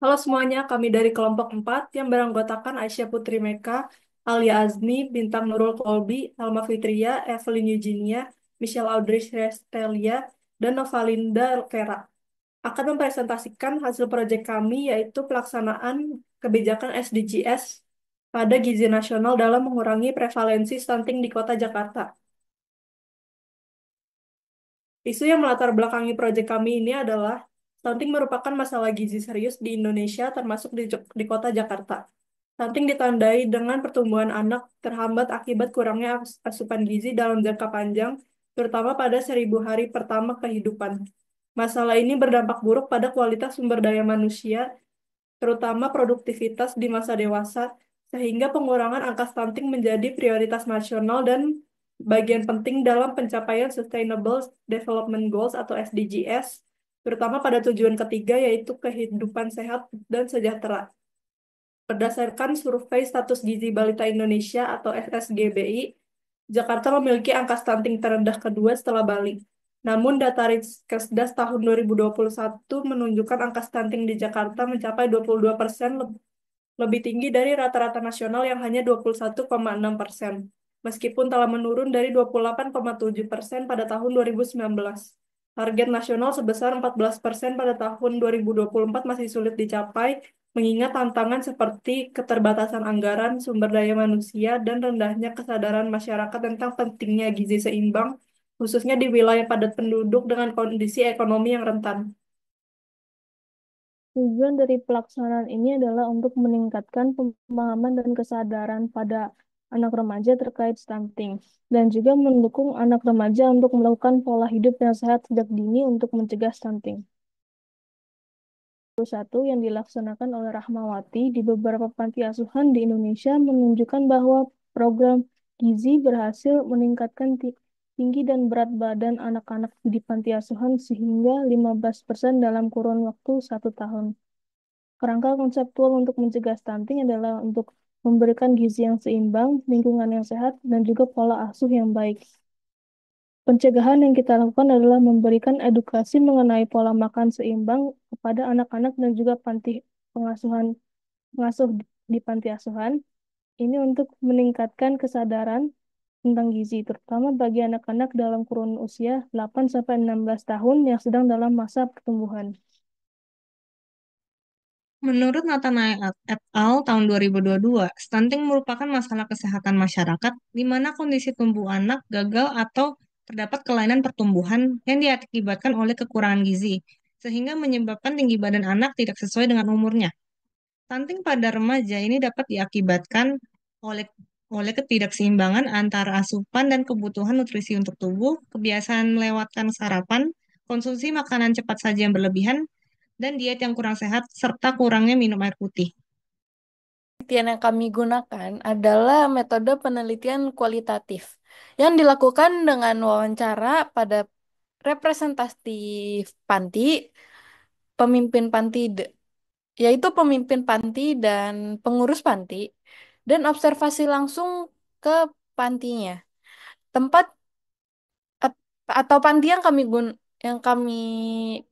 Halo semuanya, kami dari kelompok 4 yang beranggotakan Aisyah Putri Meka, Alia Azmi, Bintang Nurul Kolbi, Alma Fitria, Evelyn Eugenia, Michelle Audrey Restelia, dan Novalinda Vera akan mempresentasikan hasil proyek kami yaitu pelaksanaan kebijakan SDGs pada gizi nasional dalam mengurangi prevalensi stunting di kota Jakarta. Isu yang melatar belakangi proyek kami ini adalah stunting merupakan masalah gizi serius di Indonesia termasuk di kota Jakarta. Stunting ditandai dengan pertumbuhan anak terhambat akibat kurangnya asupan gizi dalam jangka panjang, terutama pada 1.000 hari pertama kehidupan. Masalah ini berdampak buruk pada kualitas sumber daya manusia, terutama produktivitas di masa dewasa, sehingga pengurangan angka stunting menjadi prioritas nasional dan bagian penting dalam pencapaian Sustainable Development Goals atau SDGs, terutama pada tujuan ketiga yaitu kehidupan sehat dan sejahtera. Berdasarkan survei status gizi balita Indonesia atau SSGBI, Jakarta memiliki angka stunting terendah kedua setelah Bali. Namun data Riskesdas tahun 2021 menunjukkan angka stunting di Jakarta mencapai 22% lebih tinggi dari rata-rata nasional yang hanya 21,6%, meskipun telah menurun dari 28,7% pada tahun 2019. Target nasional sebesar 14% pada tahun 2024 masih sulit dicapai, mengingat tantangan seperti keterbatasan anggaran, sumber daya manusia, dan rendahnya kesadaran masyarakat tentang pentingnya gizi seimbang, khususnya di wilayah padat penduduk dengan kondisi ekonomi yang rentan. Tujuan dari pelaksanaan ini adalah untuk meningkatkan pemahaman dan kesadaran pada anak remaja terkait stunting, dan juga mendukung anak remaja untuk melakukan pola hidup yang sehat sejak dini untuk mencegah stunting. Satu yang dilaksanakan oleh Rahmawati di beberapa panti asuhan di Indonesia menunjukkan bahwa program gizi berhasil meningkatkan tinggi dan berat badan anak-anak di panti asuhan sehingga 15% dalam kurun waktu 1 tahun. Kerangka konseptual untuk mencegah stunting adalah untuk memberikan gizi yang seimbang, lingkungan yang sehat, dan juga pola asuh yang baik. Pencegahan yang kita lakukan adalah memberikan edukasi mengenai pola makan seimbang kepada anak-anak dan juga pengasuh di panti asuhan. Ini untuk meningkatkan kesadaran tentang gizi, terutama bagi anak-anak dalam kurun usia 8 sampai 16 tahun yang sedang dalam masa pertumbuhan. Menurut Nathanael et al. Tahun 2022, stunting merupakan masalah kesehatan masyarakat di mana kondisi tumbuh anak gagal atau terdapat kelainan pertumbuhan yang diakibatkan oleh kekurangan gizi, sehingga menyebabkan tinggi badan anak tidak sesuai dengan umurnya. Stunting pada remaja ini dapat diakibatkan oleh ketidakseimbangan antara asupan dan kebutuhan nutrisi untuk tubuh, kebiasaan melewatkan sarapan, konsumsi makanan cepat saji yang berlebihan, dan diet yang kurang sehat, serta kurangnya minum air putih. Penelitian yang kami gunakan adalah metode penelitian kualitatif yang dilakukan dengan wawancara pada representatif panti, pemimpin panti, yaitu pemimpin panti dan pengurus panti, dan observasi langsung ke pantinya. Tempat atau panti yang kami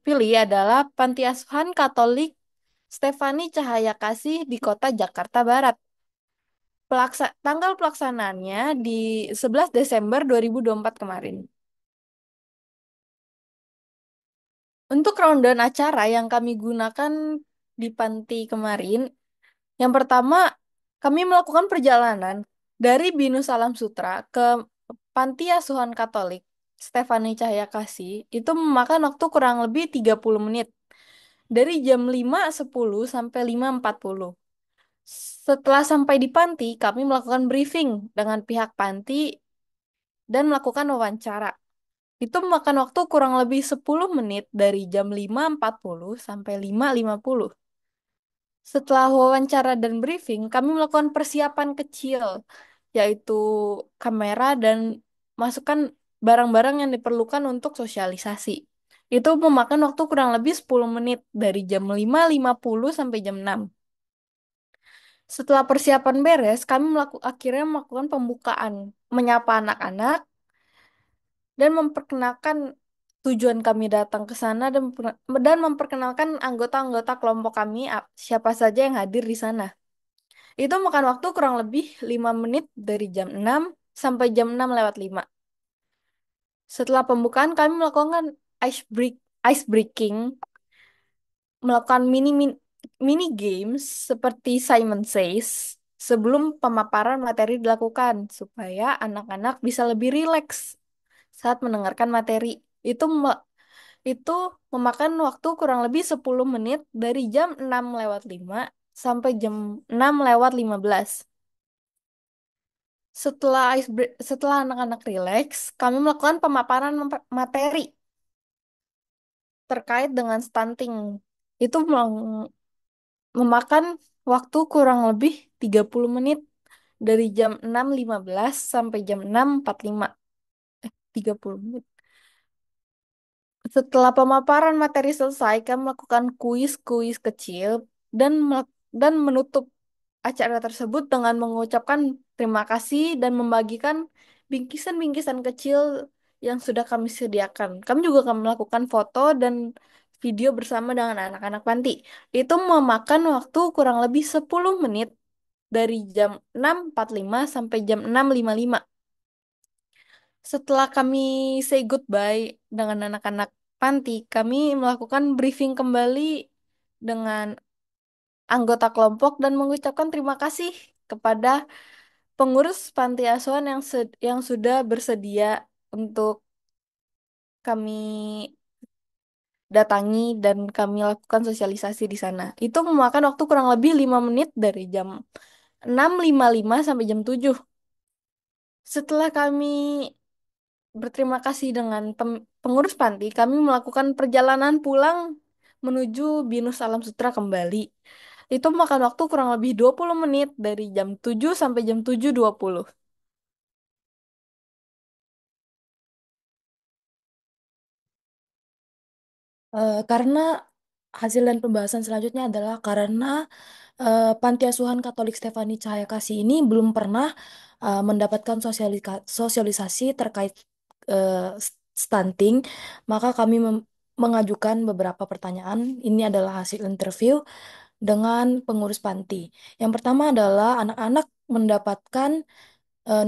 pilih adalah Panti Asuhan Katolik Stefani Cahaya Kasih di Kota Jakarta Barat. Tanggal pelaksanaannya di 11 Desember 2024 kemarin. Untuk rundown acara yang kami gunakan di panti kemarin, yang pertama kami melakukan perjalanan dari Binus Alam Sutra ke Panti Asuhan Katolik Stefani Cahaya Kasih. Itu memakan waktu kurang lebih 30 menit. Dari jam 5.10 sampai 5.40. Setelah sampai di panti, kami melakukan briefing dengan pihak panti dan melakukan wawancara. Itu memakan waktu kurang lebih 10 menit dari jam 5.40 sampai 5.50. Setelah wawancara dan briefing, kami melakukan persiapan kecil, yaitu kamera dan masukkan barang-barang yang diperlukan untuk sosialisasi. Itu memakan waktu kurang lebih 10 menit dari jam 5.50 sampai jam 6. Setelah persiapan beres, kami akhirnya melakukan pembukaan, menyapa anak-anak, dan memperkenalkan Tujuan kami datang ke sana dan memperkenalkan anggota-anggota kelompok kami, siapa saja yang hadir di sana. Itu makan waktu kurang lebih 5 menit dari jam 6 sampai jam 6 lewat 5. Setelah pembukaan kami melakukan ice breaking, melakukan mini games seperti Simon Says sebelum pemaparan materi dilakukan supaya anak-anak bisa lebih rileks saat mendengarkan materi. Itu me- itu memakan waktu kurang lebih 10 menit dari jam 6 lewat 5 sampai jam 6 lewat 15. Setelah anak-anak rileks, kami melakukan pemaparan materi terkait dengan stunting. Itu memakan waktu kurang lebih 30 menit dari jam 6.15 sampai jam 6.45. 30 menit. Setelah pemaparan materi selesai, kami melakukan kuis-kuis kecil dan menutup acara tersebut dengan mengucapkan terima kasih dan membagikan bingkisan-bingkisan kecil yang sudah kami sediakan. Kami juga akan melakukan foto dan video bersama dengan anak-anak panti. Itu memakan waktu kurang lebih 10 menit dari jam 6.45 sampai jam 6.55. Setelah kami say goodbye dengan anak-anak panti, kami melakukan briefing kembali dengan anggota kelompok dan mengucapkan terima kasih kepada pengurus panti asuhan yang sudah bersedia untuk kami datangi dan kami lakukan sosialisasi di sana. Itu memakan waktu kurang lebih 5 menit dari jam 6.55 sampai jam 7. Setelah kami berterima kasih dengan pengurus panti, kami melakukan perjalanan pulang menuju Binus Alam Sutra kembali. Itu makan waktu kurang lebih 20 menit dari jam 7 sampai jam 7.20. Karena hasil dan pembahasan selanjutnya adalah karena Panti Asuhan Katolik Stefani Cahaya Kasih ini belum pernah mendapatkan sosialisasi terkait stunting, maka kami mengajukan beberapa pertanyaan. Ini adalah hasil interview dengan pengurus panti. Yang pertama adalah anak-anak mendapatkan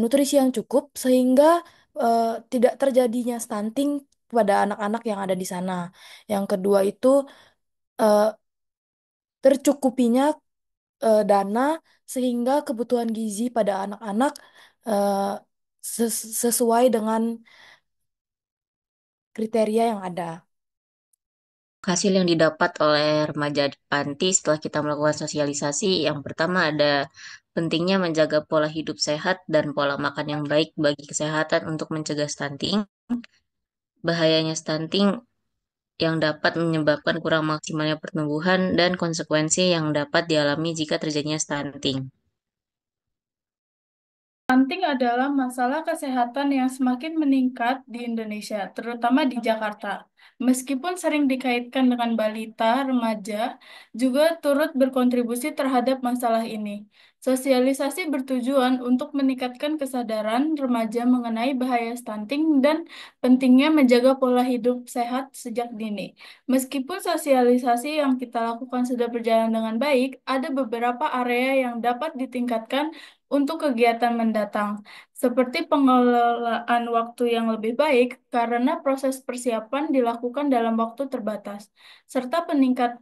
nutrisi yang cukup sehingga tidak terjadinya stunting pada anak-anak yang ada di sana. Yang kedua itu eh, tercukupinya dana sehingga kebutuhan gizi pada anak-anak eh, sesuai dengan kriteria yang ada. Hasil yang didapat oleh remaja di panti setelah kita melakukan sosialisasi, yang pertama ada pentingnya menjaga pola hidup sehat dan pola makan yang baik bagi kesehatan untuk mencegah stunting. Bahayanya stunting yang dapat menyebabkan kurang maksimalnya pertumbuhan dan konsekuensi yang dapat dialami jika terjadinya stunting. Stunting adalah masalah kesehatan yang semakin meningkat di Indonesia, terutama di Jakarta. Meskipun sering dikaitkan dengan balita, remaja, juga turut berkontribusi terhadap masalah ini. Sosialisasi bertujuan untuk meningkatkan kesadaran remaja mengenai bahaya stunting dan pentingnya menjaga pola hidup sehat sejak dini. Meskipun sosialisasi yang kita lakukan sudah berjalan dengan baik, ada beberapa area yang dapat ditingkatkan untuk kegiatan mendatang, seperti pengelolaan waktu yang lebih baik karena proses persiapan dilakukan dalam waktu terbatas, serta peningkatan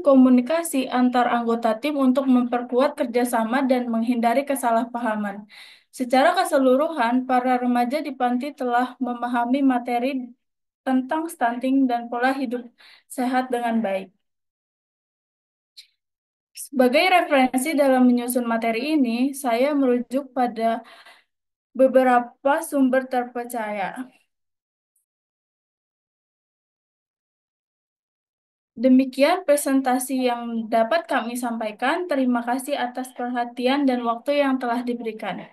komunikasi antar anggota tim untuk memperkuat kerjasama dan menghindari kesalahpahaman. Secara keseluruhan, para remaja di panti telah memahami materi tentang stunting dan pola hidup sehat dengan baik. Sebagai referensi dalam menyusun materi ini, saya merujuk pada beberapa sumber terpercaya. Demikian presentasi yang dapat kami sampaikan. Terima kasih atas perhatian dan waktu yang telah diberikan.